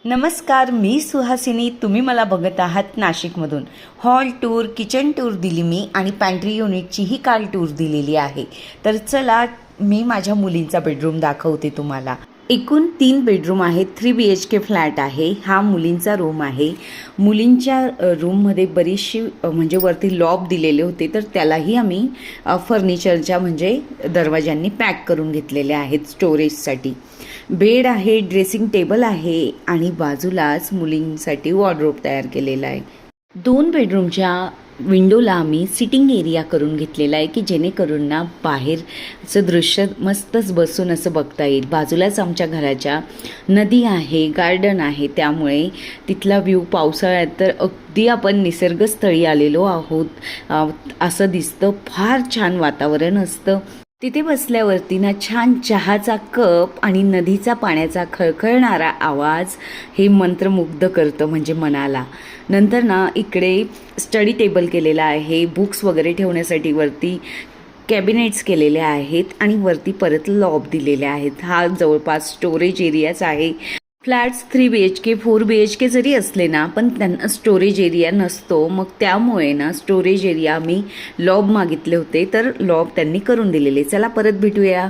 नमस्कार, मी सुहासिनी. तुम्ही मला बघत आहात नाशिकमधून. हॉल टूर, किचन टूर दिली मी आणि पॅन्ट्री युनिटचीही काल टूर दिलेली आहे. तर चला, मी माझ्या मुलींचा बेडरूम दाखवते तुम्हाला. एकूण 3 बेडरूम आहेत. 3 BHK फ्लॅट आहे. हा मुलींचा रूम आहे. मुलींच्या रूममध्ये बरीचशी म्हणजे वरती लॉब दिलेले होते, तर त्यालाही आम्ही फर्निचरच्या म्हणजे दरवाजांनी पॅक करून घेतलेले आहेत स्टोरेजसाठी. बेड आहे, ड्रेसिंग टेबल आहे आणि बाजूलाच मुलींसाठी वॉर्डरोब तयार केलेला आहे. 2 बेडरूमच्या विंडोला आम्ही सिटिंग एरिया करून घेतलेला आहे की जेणेकरून ना बाहेरचं दृश्य मस्तच बसून असं बघता येईल. बाजूलाच आमच्या घराच्या नदी आहे, गार्डन आहे, त्यामुळे तिथला व्ह्यू पावसाळ्यात तर अगदी आपण निसर्गस्थळी आलेलो आहोत असं दिसतं. फार छान वातावरण असतं. तिथे बसल्यावरती ना छान चहाचा कप आणि नदीचा पाण्याचा खळखळणारा आवाज हे मंत्रमुग्ध करतं म्हणजे मनाला. नंतर ना इकडे स्टडी टेबल केलेला आहे, बुक्स वगैरे ठेवण्यासाठी वरती कॅबिनेट्स केलेले आहेत आणि वरती परत लॉब दिलेले आहेत. हा जवळपास स्टोरेज एरियाच आहे. फ्लॅट्स 3 BHK 4 BHK जरी असले ना पण त्यांना स्टोरेज एरिया नसतो. मग त्यामुळे ना स्टोरेज एरिया मी लॉब मागितले होते, तर लॉब त्यांनी करून दिलेले. चला परत भेटूया.